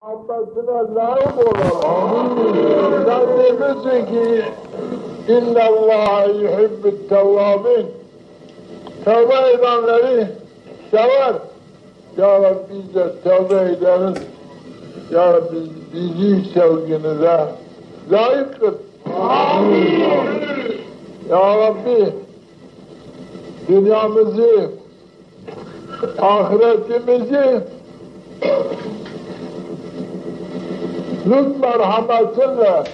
Muhammed'ine layık olalım. Sen demişsin ki İnne Allah'a yuhibbü't tevvabin. Tevbe edenleri sever. Ya Rabbi biz de tevbe ederiz. Ya Rabbi bizi sevginize layık kıl. Amin. Ya Rabbi dünyamızı, ahiretimizi lütf merhametinle,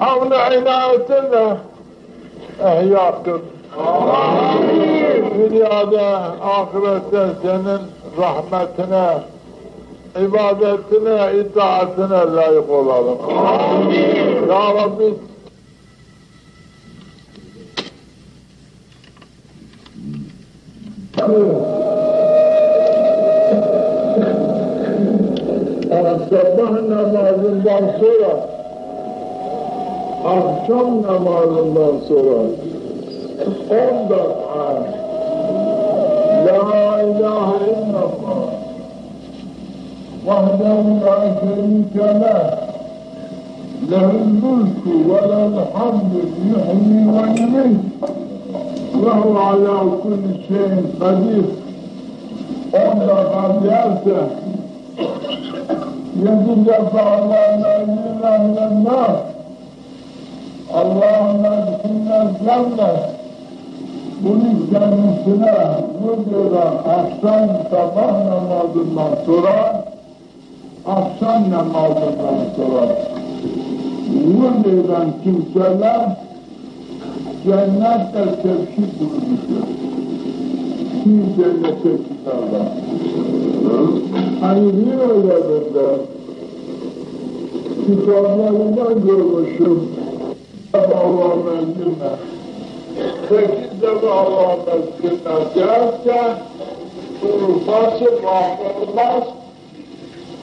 avn-ı inayetinle ihya kıl. Dünyada, ahirette senin rahmetine, ibadetine, itaatine layık olalım. Amin. Ya Rabbi sabah namazından sonra, akşam namazından sonra 10 dakika La ilahe illallah vahdehu la şerike leh lehul mulku ve lehul hamdu yuhyi ve yumiit ve hu ala kulli şeyin kadir 10 dakika derse يجب فعلنا إلينا من النار اللهم ادخلنا الجنة bunun kendisine vurduran akşam sabah namazından sonra akşam namazından sonra vurduran kimseler cennette tevşik bulmuştur. Kim cennete çıkarlar? Hani bir öyle kitaplarından görmüşüm. Allah'a mezgirme. 8 defa Allah'a mezgirme derken urfası mahvolmaz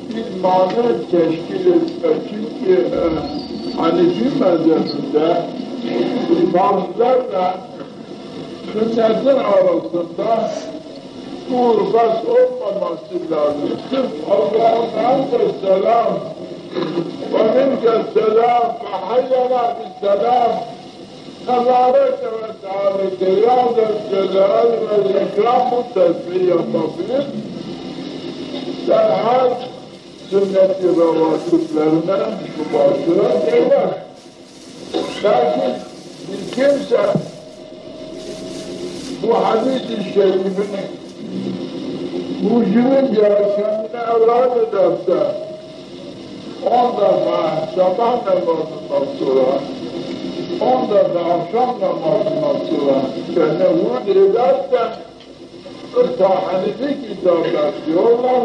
bir mani teşkil etme. Çünkü Hanefi mezhebinde farzlarla sünnetin arasında urfas olmaması lazım. Sırf Allah'ın selam ve minke selam ve hayyana bisselam tebareke ve tealeke ya zelcelal ve ikram bu tesbih yapabilir. Derhal sünnet-i revatiplerine mübaşıra eyler. Lakin bir kimse bu hadis-i şerifin mucibince kendine evrak ederse 10 defa sabah namazından sonra 10 defa akşam namazından sonra kendine vurd ederse Hanefi kitaplar diyorlar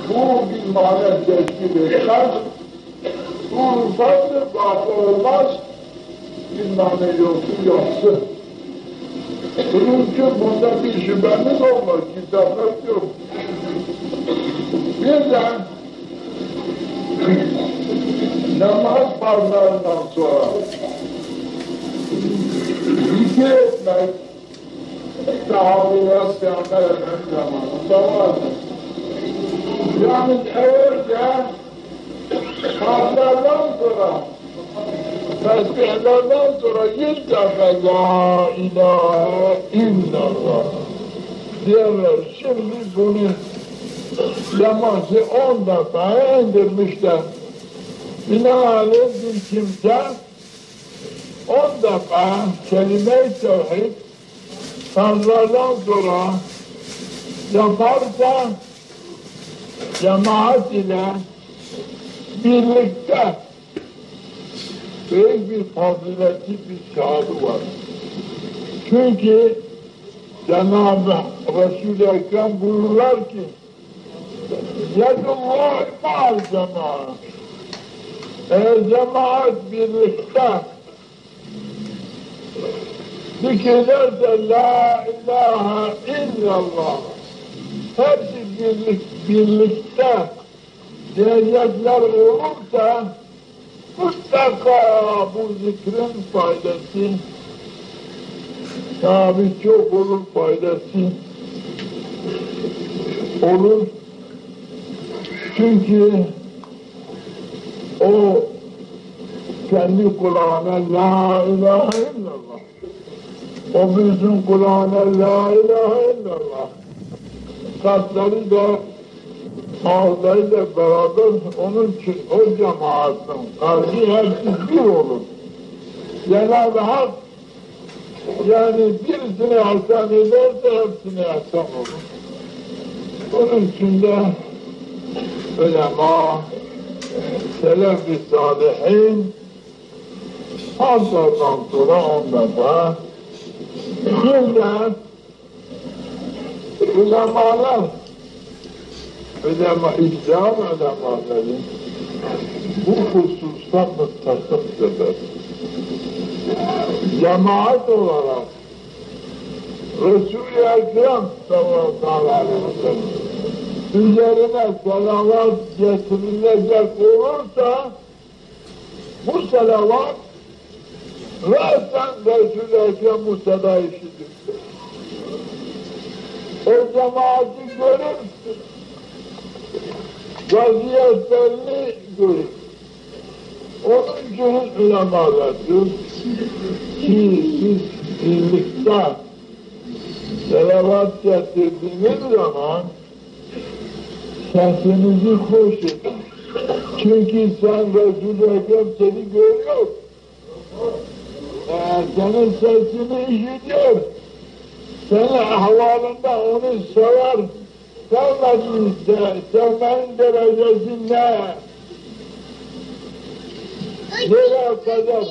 bu bir mane teşkil etmez bu ruhsattır, vakı olmaz bir mane yoksa bunun için bunda bir şüphemiz olmaz, kitaplar yok. Birden namaz farzlarından sonra zikir etmek sahabe-i Peygamber Efendimiz zamanında vardır. Yani evvelce farzlardan sonra tesbihlerden sonra 100 defa La ilahe illallah diyorlar. Şimdi bunu namazı 10 defa indirmişler. Binaenaleyh bir kimse 10 defa kelime-i tevhid farzlardan sonra yaparsa cemaat ile birlikte büyük bir fazileti bir şahı var. Çünkü Cenab-ı Resul-i Ekrem buyururlar ki Yedullah ma'al cemaat. Cemaat birlikte zikrederse La ilahe illallah hepsi birlikte diyecekler olursa mutlaka bu zikrin faydası tabi çok olur faydası olur. Çünkü o kendi kulağına la ilahe illallah, o bizim kulağına la ilahe illallah, kalpleri de ağzıyla beraber onun için o cemaatin kalbi hepsi bir olur. Cenab-ı Hak yani birisini ihsan ederse hepsine ihsan olur. Onun için de ulema, selef-i salihin Hazlardan sonra onlarda bir de ulemalar, İslam ulemaları bu hususta muttasıptırlar. Cemaat olarak Resul-i Ekrem sallallahu aleyhi ve sellem üzerine salavat getirilecek olursa bu salavat zaten Resul-i Ekrem Musa'da işidir. O cemaati görürsün, vaziyetlerini görür. Onun için ulemalardır ki siz birlikte salavat getirdiğiniz zaman sesinizi hoş edin. Çünkü sen Resul-i Ekrem seni görüyor. Senin sesini işitiyor. Senin ahvalında onu sever. Sevmenin derecesi ne? Nereye kadar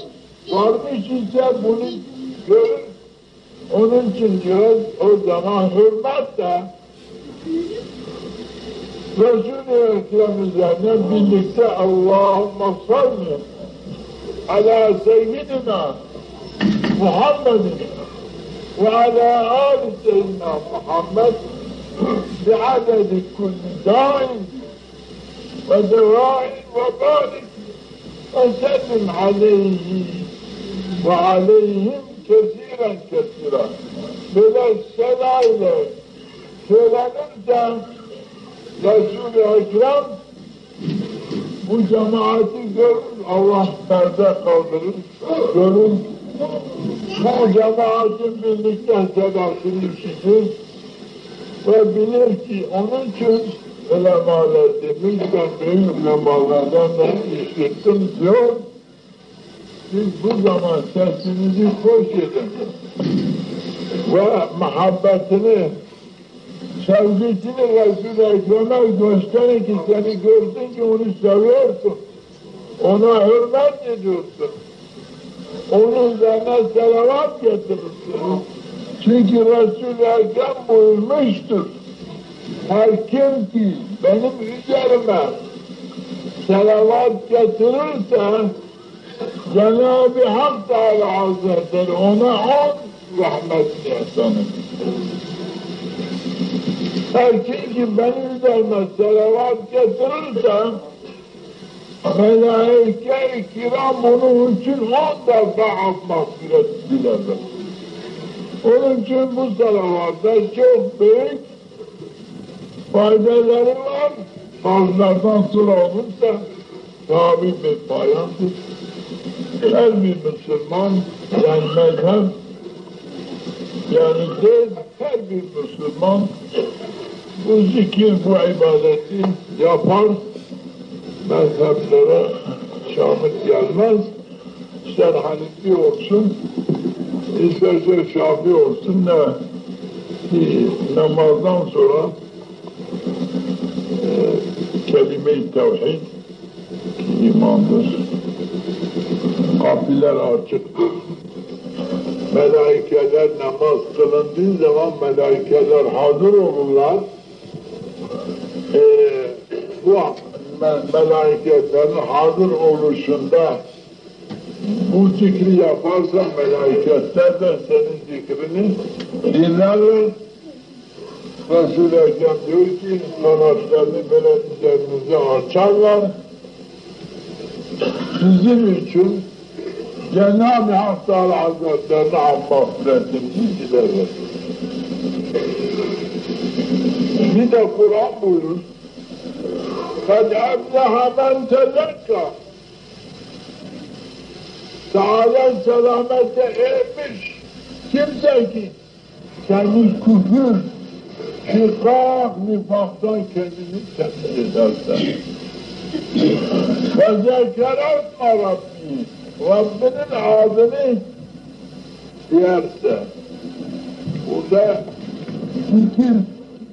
varmış ise bunu görür. Onun için diyoruz, o zaman hürmet de Resul-i Ekrem üzerine birlikte Allahümme salli ala seyyidina Muhammedin ve ala ali seyyidina Muhammed bi'adedi kulli daim ve devain ve barik ve sellim aleyhi ve aleyhim kesiren kesiren. Böyle selayla söylenirse Resul-i Ekrem bu cemaati görür, Allah perde kaldırır, görür. Bu cemaatin birlikte sedasını işitir ve bilir ki onun için ulemalar demiş, ben büyük ulemalardan da işittim diyor. Siz bu zaman sesinizi hoş edin ve muhabbetini, sevgisini Resul-i Ekrem'e gösterin ki seni görsün ki onu seviyorsun, ona hürmet ediyorsun, onun üzerine selavat getirirsin. Çünkü Resul-i Ekrem buyurmuştur, her kim ki benim üzerime selavat getirirse Cenab-ı Hak Teala Hazretleri ona 10 rahmetli ihsanı. Her kim ki benim üzerime selavat getirirse melaike-i kiram bunun için 10 defa af mağfiret dilerler. Onun için bu selavatta çok büyük faydaları var. Fazlardan sonra olursa tabi bir bayandır. Her bir Müslüman, yani mezhep, yani değil, her bir Müslüman bu zikir, bu ibadeti yapar, mezheplere şamil gelmez, ister Hanefi olsun, isterse Şafi olsun da namazdan sonra kelime-i tevhid imandır. Kapılar açıktır. Melaikeler namaz kılındığı zaman melaikeler hazır olurlar. Bu melaikelerin hazır oluşunda bu zikri yaparsan melaiketler de senin zikrini dinlerler. Resul-i Ekrem diyor ki kanatlarını böyle üzerinize açarlar. Sizin için Cenab-ı Hak Teala Hazretlerine affettiğini dilerler. Bir de Kur'an buyurur. kad ebleha men tezekka. Saadet selamette ermiş kimse ki kendi küfür, şikak, nifaktan kendini temin ederse ve zekeretme Rabbi, Rabbinin adını diyerse, burada zikir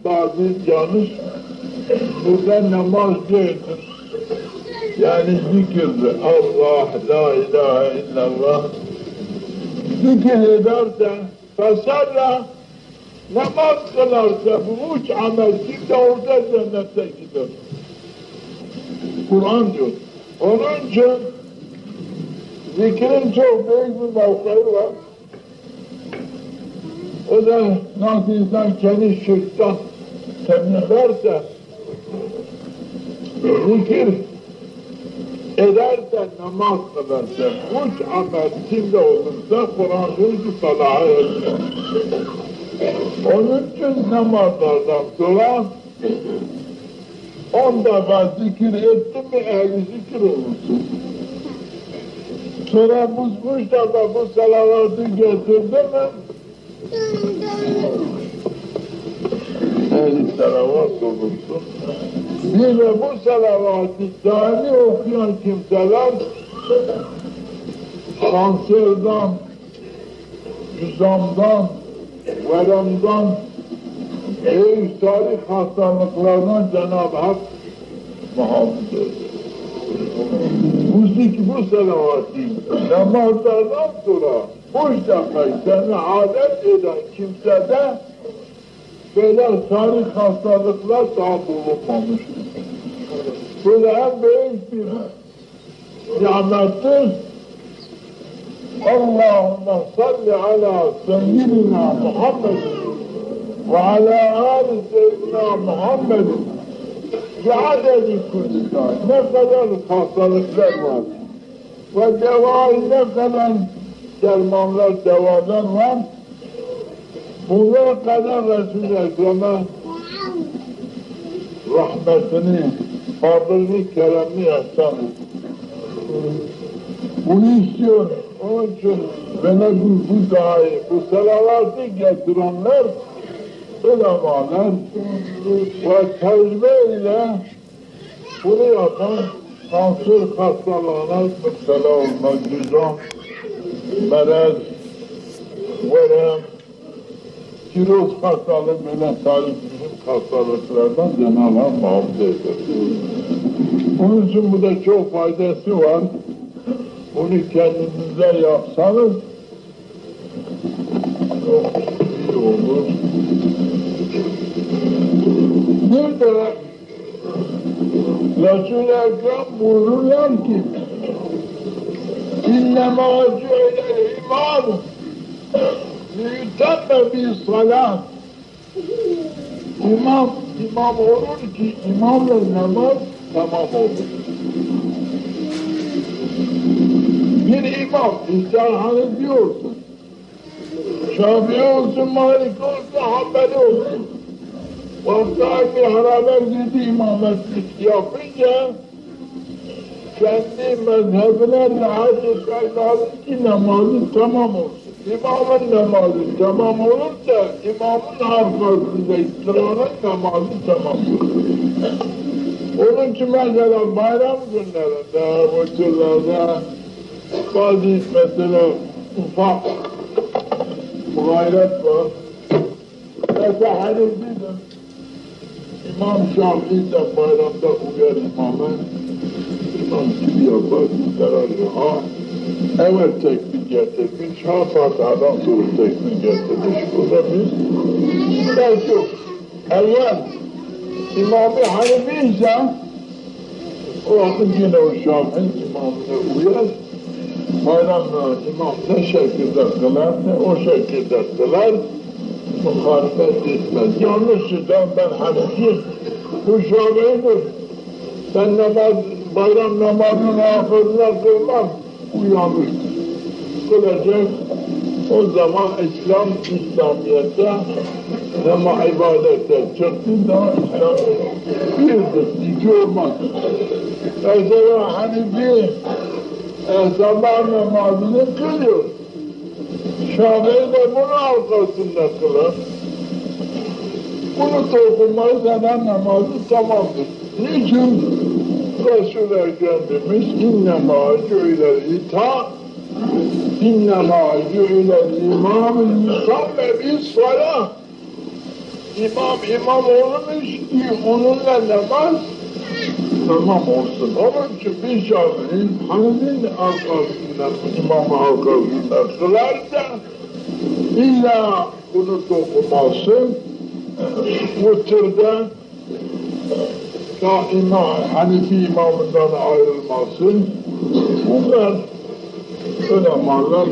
bazı yanlış, burada namaz değildir. Yani zikirdir. Allah, la ilahe illallah. Zikir ederse, fesarra, namaz kılarsa bu üç amel kimse orada cennete gider. Kur'an diyor. Onun için zikrin çok büyük bir mevkii var. O da nasıl insan kendi şirkten temizlerse, zikir ederse, namaz kılarsa, üç amel kimde olursa Kur'an'ın salaha eder. Onun için namazlardan sonra 10 defa zikir etti mi ehli zikir olursun. Sonra bu 3 defa bu salavatı getirdi mi ehli salavat olursun. Bir de bu salavatı daimi okuyan kimseler kanserden, cüzamdan, veremden, tarih hastalıklarından Cenab-ı Hak muhafaza eder. Bu salavatı namazlardan sonra boş dakika seni adet eden kimsede böyle tarih hastalıklar daha bulunmamıştır. Böyle en büyük bir nimettir. Allahümme salli ala seyyidina Muhammed ve ala ali seyyidina Muhammed bi'adedi kulli daim. Ne kadar hastalıklar var ve devayı ne kadar dermanlar, devalar var. Bunlara kadar Resul-i Ekrem'e rahmetini, fadlını, keremini ihsan etti. Bunu istiyor. Onun için böyle bu dahi, bu salavatı getirenler, ulemalar ve tecrübe ile bunu yapan kanser hastalığına müptela olmak, cüzdan, melez, verem, kiroz hastalığı, böyle tarihsizim hastalıklardan Cenab-ı Hak muhafaza eder. Onun için burada çok faydası var. Bunu kendinize yapsanız çok iyi olur. Bir de Resul-i Ekrem buyururlar ki İnnemâ cü'lel imâmu liyutemme bi salât. İmam olur ki imamla namaz tamam olur. Bir imam, İhsan Hanefi olsun, Şafii olsun, Malik olsun, Hanbeli olsun. Vakti beraber dedi imametlik yapınca kendi mezhebine rahat etmezler ki namazı tamam olsun. İmamın namazı tamam olursa imamın arkasında ittiranın namazı tamam olur. Onun için mesela bayram günlerinde, vücutlarda bazı mesela ufak gayret var. Mesela Hanefi'dir. İmam Şafii de bayramda uyar imamı. İmam gibi yapar, kararlı. Ha, evet tekbir getirmiş, ha Fatiha'dan sonra tekbir getirmiş. Burada biz belki eğer İmam-ı Hanefi ise o vakit yine o Şafii imamına uyar. Bayramda imam ne şekilde kılar, ne o şekilde kılar, muhalefet etmez. Yanlışsa ben Hanefi, bu Şafii'dir. Ben bayram namazının ahırına kılmam, bu yanlıştır. Kılacak, o zaman İslamiyet'te Ama ibadetten çıktı da birdir, iki olmaz. Mesela Hanifi sabah namazını kılıyor. Şafii de bunu arkasında kılar. Bunu okumazsa namazı tamamdır. Niçin? Resul-i Ekrem'imiz innema cü'ilel ita innema cü'ilel imam-ı yusamme bis-salah. İmam olmuş ki onunla namaz tamam olsun. Onun için bir Şafii Hanefi'nin arkasından, imamın arkasından kılarsa illa bunu okuması mutirde Hanefi imamından ayrılması bunlar ulemalar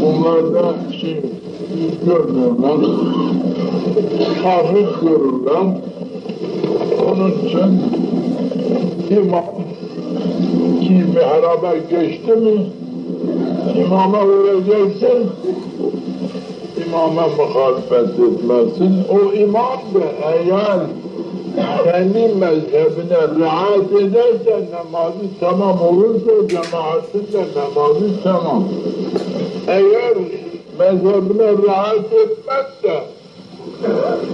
bunlar da görmüyorlar tahrik görürler onun için imam ki mihraba geçti mi imama vereceksin imama muhalefet etmesin o imam da eğer kendi mezhebine riayet ederse namazı tamam olursa cemaatin de namazı tamam. Eğer mezhebine riayet etmezse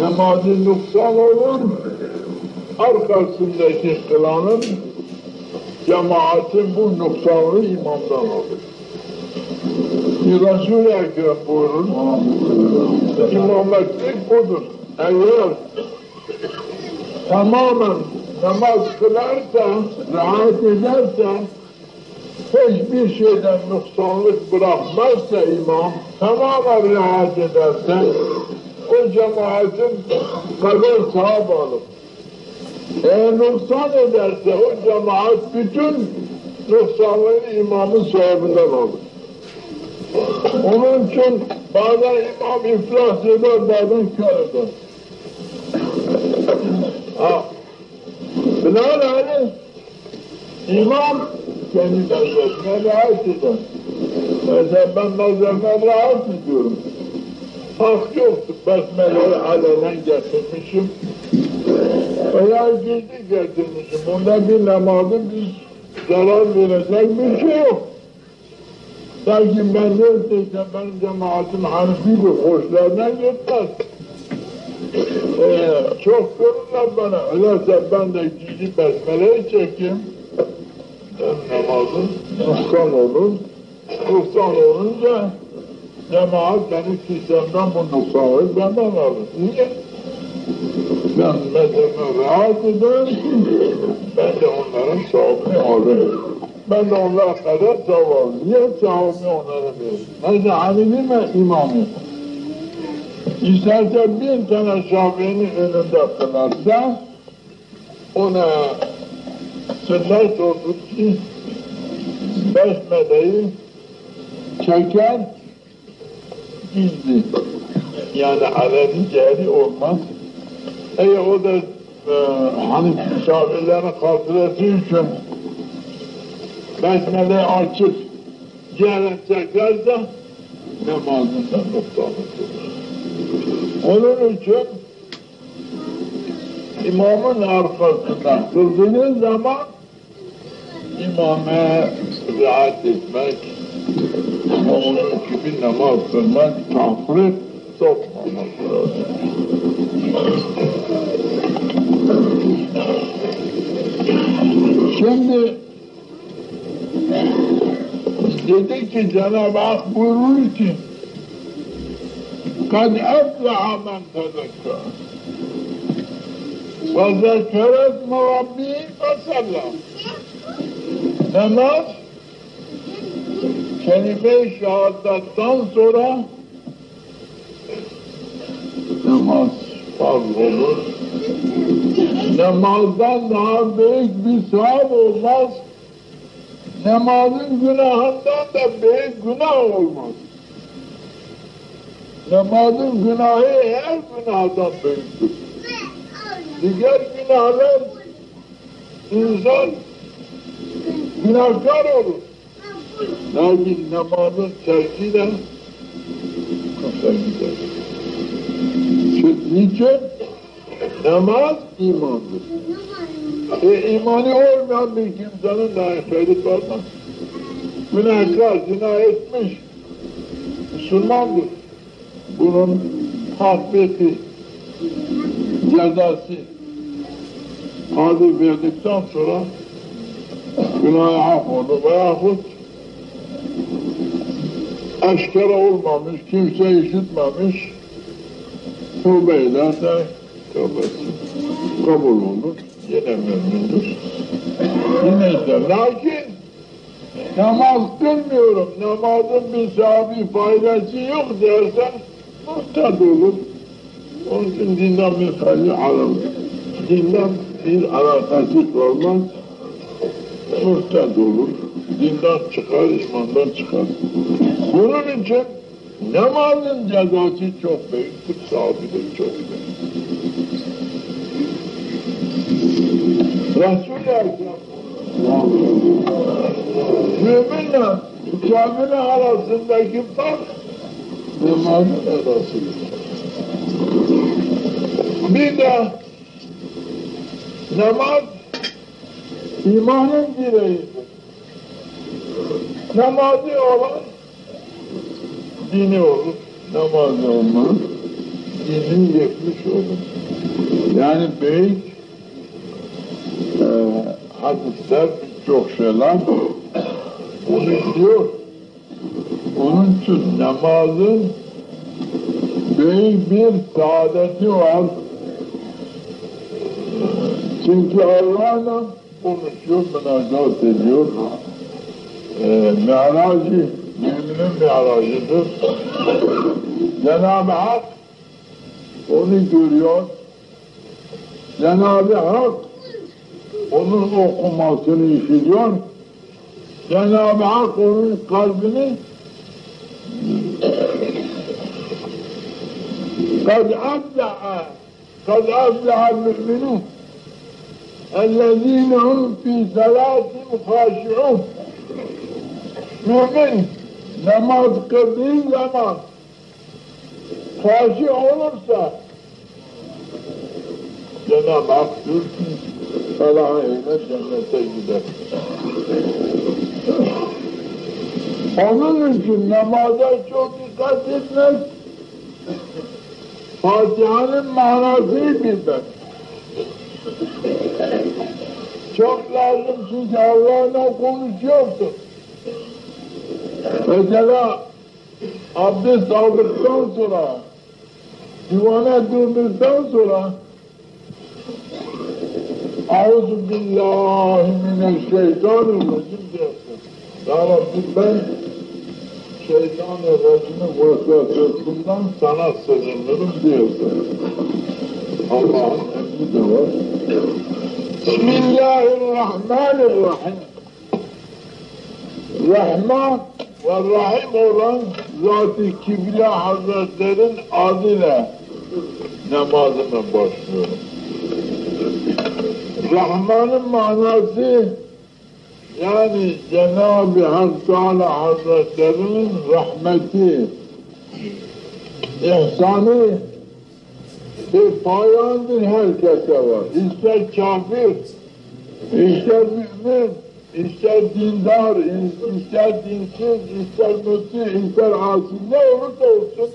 namazı nuksan olur, arkasındaki kılanın cemaatin bu nuksanlı imamdan olur. Resul-i Ekrem buyurur, imametlik budur. Eğer tamamen namaz kılarsa, rahat ederse, hiçbir şeyden noksanlık bırakmazsa imam, tamamen rahat ederse, o cemaatin kadar sahip alır. Eğer noksan ederse, o cemaat bütün noksanlığını imamın sahibinden alır. Onun için bazen imam iflas eder, bazen kör eder. Binaenaleyh imam kendi mezhebine rahat eder. Mesela ben mezhebine rahat ediyorum. Hak yoktu. Besmele'yi alenen getirmişim. Veya gizli getirmişim. Bunda bir namazı biz zarar verecek bir şey yok. Lakin ben neredeyse benim cemaatim Hanefi'dir, hoşlarına gitmez. Çok görürler bana, öyleyse ben de gizli besmeleyi çekeyim. Namazın noksan olur. Noksan olunca cemaat benim sistemden bu noksanlığı benden alır. Niye? Ben mezhebime rahat ederim, ben de onların sahibini alırım. Ben de onlara kadar savunum. Niye sahibini onlara veririm? Mesela Hanefi mi imamı? İsterse bir tane Şafii'nin önünde kılarsa ona sünnet olur ki besmeleyi çeker gizli. Yani aleni cehri olmaz. Eğer o da Hanefi Şafii'lerin kaldırası için besmeleyi açıp cehre çekerse namazında noktalıdır. Onun için imamın arkasından kıldığınız zaman imama rahat etmek, onun gibi namaz kılmak, tafrit sokmamak lazım. Şimdi dedi ki Cenab-ı Hak buyurur ki قَدْ اَفْلَحَ مَنْ تَذَكَّرَ وَذَكَّرَ اسْمَ رَبِّهِ فَصَلَّى Namaz kelime-i şehadattan sonra namaz farz olur. Namazdan daha büyük bir sevap olmaz. Namazın günahından da büyük günah olmaz. Namazın günahı her günahdan büyüktür. Diğer günahlar insan günahkar olur. Lakin namazın terkiyle kafir gider. Niçin? Namaz imandır. İmanı olmayan bir kimsenin dahi hayret var mı? Günahkar, zina etmiş, Müslümandır. Bunun hakiki cezası adı verdikten sonra günahı affolur veyahut aşkara olmamış, kimse işitmemiş, tövbe ederse tövbesi kabul olur, yine mümindir. Yine ise lakin namaz kılmıyorum, namazın bir sahibi faydası yok dersen muhtaç olur. Onun için dinden bir hayli alır. Dinden bir alakası olmaz, muhtaç olur. Dinden çıkar, imandan çıkar. Bunun için namazın cezası çok büyüktür, sahibidir çok büyük. Resul-i Ekrem müminle kâfir'in arasındaki fark namazın arasıdır. Bir de namaz imanın direğidir. Namazı olan dini olur. Namazı olmaz, dini yetmiş olur. Yani büyük hadisler, çok şeyler bunu diyor. Onun için namazın büyük bir saadeti var. Çünkü Allah'la konuşuyor, münacat ediyor. Mi'racı, müminin mi'racıdır. Cenab-ı Hak onu görüyor. Cenab-ı Hak onun okumasını işitiyor. Cenab-ı Hak onun kalbini قَدْ أَفْلَحَ الْمُؤْمِنُونَ اَلَّذ۪ينَ هُمْ فِي صَلَاتِهِمْ خَاشِعُونَ. Mümin namaz kıldığı zaman haşi olursa Cenab-ı Hak diyor ki Allah'a eyler cennete gider. Onun için namaza çok dikkat etmek, Fatiha'nın manasını bilmek çok lazım, çünkü Allah'la konuşuyorsun. Mesela abdest aldıktan sonra, divana durduktan sonra Euzubillahimineşşeytanirracim diyorsun. Ya Rabbi, ben şeytan-ı-racim'in vesvesesinden sana sığınırım diyorsun. Allah'ın emri de var. Bismillahirrahmanirrahim. Rahman ve Rahim olan Zat-ı Kibla Hazretlerin adıyla namazıma başlıyorum. Rahman'ın manası, yani Cenab-ı Hak Teala Hazretlerinin rahmeti, ihsanı bir payandır, herkese var. İster kafir, ister mümin, ister dindar, ister dinsiz, ister müti, ister asi, ne olursa olsun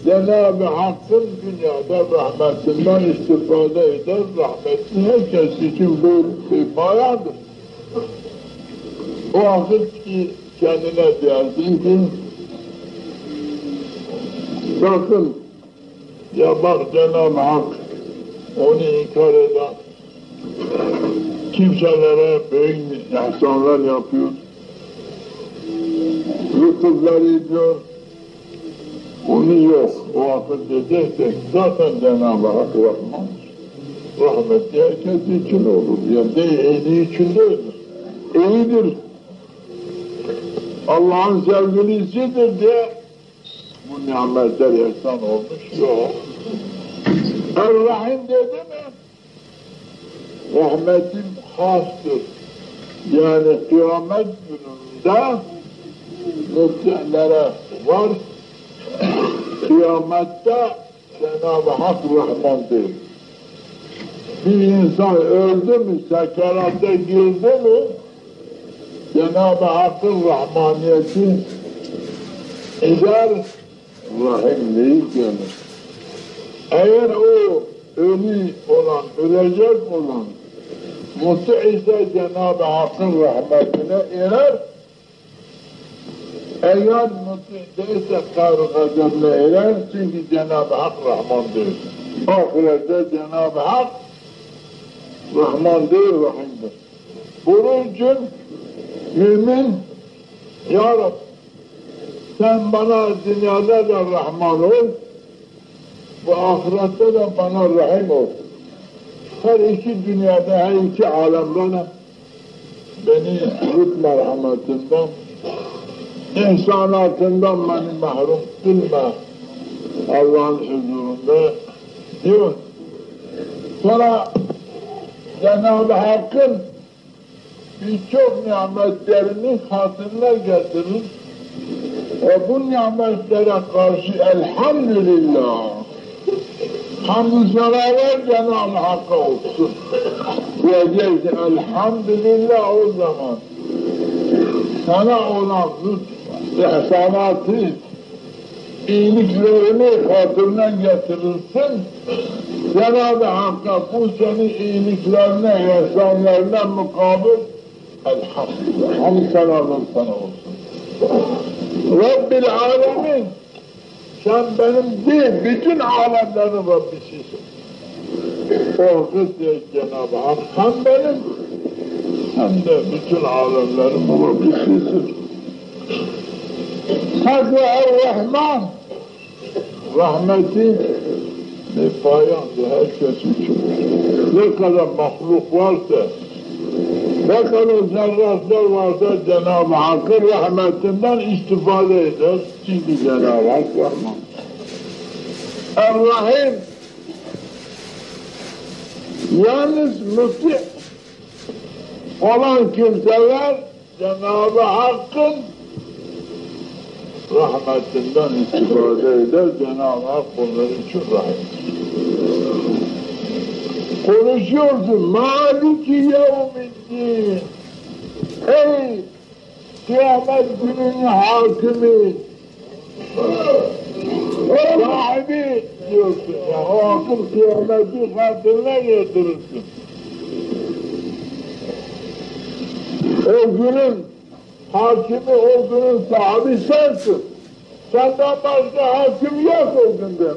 Cenab-ı Hakk'ın dünyada rahmetinden istifade eder, rahmetli herkes için böyle bir payandır. O vakit ki kendine dersin ki bakın, ya bak Cenab-ı Hak onu inkar eden kimselere büyük ihsanlar yapıyor, lütuflar ediyor, onu yok. O vakit diyeceksek zaten Cenab-ı Hak rahmandır. Rahmetli herkes için olur. Ya değil, iyiliği için değildir. İyidir. Allah'ın sevgilisidir diye bu nimetler ihsan olmuş. Yok. Er-Rahim dedi mi? Rahmetim hastır. Yani kıyamet gününde müttehilere var. Kıyamette Cenab-ı Hak Rahman'dır. Bir insan öldü mü, sekerata girdi mi, Cenab-ı Hakk'ın rahmaniyeti eder, rahimliği gelir. Eğer o ölü olan, ölecek olan muti ise Cenab-ı Hakk'ın rahmetine erer. Eğer muti değilse kâr-ı gazabına erer, çünkü Cenab-ı Hak Rahman'dır. Ahirette Cenab-ı Hak Rahman'dır, Rahim'dir. Bunun için mümin, Ya Rabbi, sen bana dünyada da Rahman ol, bu ahirette de bana Rahim ol. Her iki dünyada, her iki alemde de beni lütf merhametinden, ihsanatından beni mahrum kılma Allah'ın huzurunda diyor. Sonra Cenab-ı Hakk'ın birçok nimetlerini hatırına getirir. Bu nimetlere karşı elhamdülillah hamd-ı senalar Cenab-ı Hakk'a olsun. Diyeceğiz elhamdülillah, o zaman sana olan ihsanatı, iyiliklerini hatırına getirirsin. Cenab-ı Hakk'a bu senin iyiliklerine, ihsanlarına mukabil elhamdülillah, hamd senalar sana olsun. Rabbil alemin, sen benim değil, bütün alemlerin Rabbisisin. O vakit diyor Cenab-ı Hak, hem benim, hem de bütün alemlerin Rabbisisin. Hazreti Er-Rahman, rahmeti payandı herkes için. Ne kadar mahluk varsa, ne kadar zerratlar varsa Cenab-ı Hakk'ın rahmetinden istifade eder. Çünkü Cenab-ı Hak Rahman. Er-Rahim, yalnız müti olan kimseler Cenab-ı Hakk'ın rahmetinden istifade eder. Cenab-ı Hak bunlar için rahimdir. Konuşuyorsun, Maliki yevmiddin. Ey kıyamet gününün hakimi, sahibi diyorsun ya, o hakim kıyameti hatırına getirirsin. O günün hakimi, o günün sahibi sensin. Senden başka hakim yok o günde.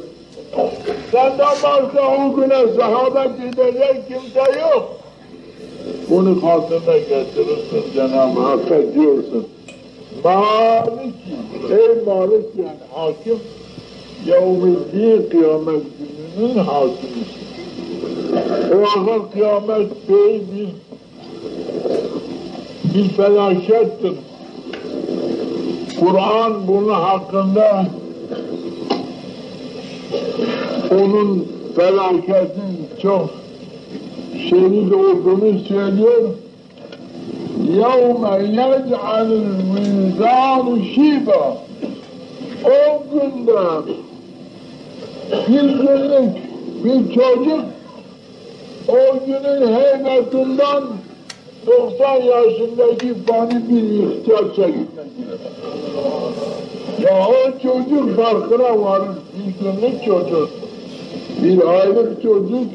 Senden başka o güne sahabe gidecek kimse yok. Bunu hatırına getirirsin, Cenab-ı Hakk'a diyorsun. Malik, ey Malik yani hakim, yevmiddin kıyamet gününün hakimisin. O vakit kıyamet bir felakettir. Kur'an bunun hakkında onun felaketin çok şerif olduğunu söylüyor. يَوْمَ يَجْعَلُ الْوِلْدَانُ شِيبًا. O günde bir günlük bir çocuk o günün heybetinden 90 yaşındaki bani bir ihtiyar çekmek girer. Ya o çocuk farkına varır, bir günlük çocuk, bir aylık çocuk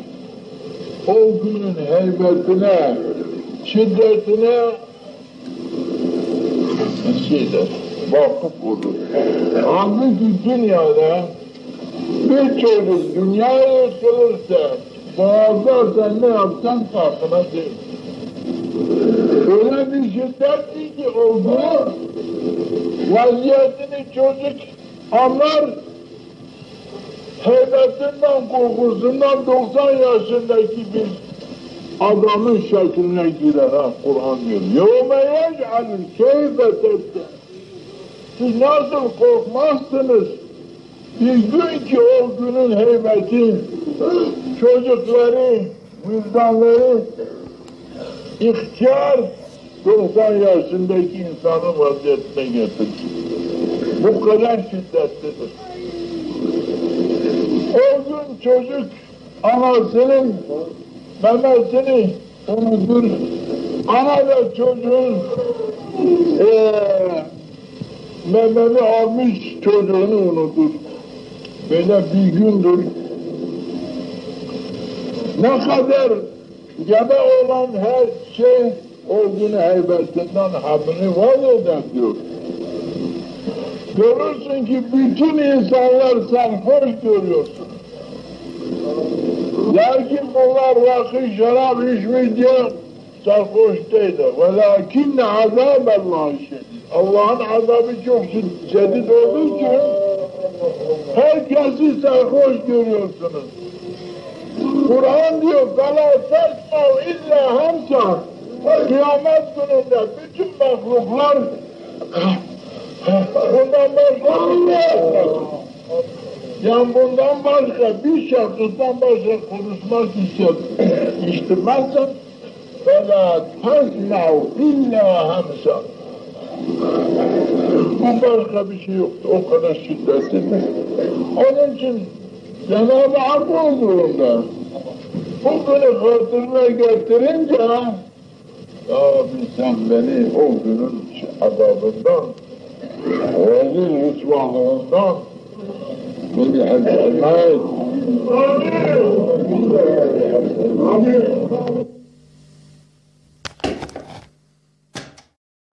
o günün heybetine, şiddetine vakıf olur. Halbuki dünyada bir çocuk dünyaya yıkılırsa, boğazlarsa ne yapsan farkına değil. Öyle bir şiddetli ki o gün vaziyetini çocuk anlar, heybetinden, korkusundan 90 yaşındaki bir adamın şekline girer ha, Kur'an diyor. يَوْمَ يَجْعَلُ الْكَيْفَةَ. Siz nasıl korkmazsınız? Bir gün ki o günün heybeti, çocukları, müjdanları, ihtiyar 90 yaşındaki insanın vaziyetine getirir. Bu kadar şiddetlidir. O çocuk anasının memesini unutur. Ana da çocuğun mememi almış çocuğunu unutur. Böyle bir gündür. Ne kadar gebe olan her şey o gün heybetinden haberi var eder diyor. Görürsün ki bütün insanlar sarhoş görüyorsun. Lakin bunlar vakit şarap içmiş diye sarhoş değiller. Velakinne azâbellâhi şedid. Allah'ın azabı çok şedid olduğu için herkesi sarhoş görüyorsunuz. Kur'an diyor, فَلَا تَسْمَوْ اِلَّا هَمْسَا. Kıyamet gününde bütün mahluklar bundan başka bir şey. Yani bundan başka bir şarkıdan başka konuşmak istemezsen فَلَا تَسْمَوْ اِلَّا هَمْسَا. Bu başka bir şey yoktu, o kadar şiddetli. Onun için Cenab-ı Hak huzurunda bu günü hatırına getirince abi sen beni o günün azabından, rezil rüsvalığından beni hesabına et. Amin.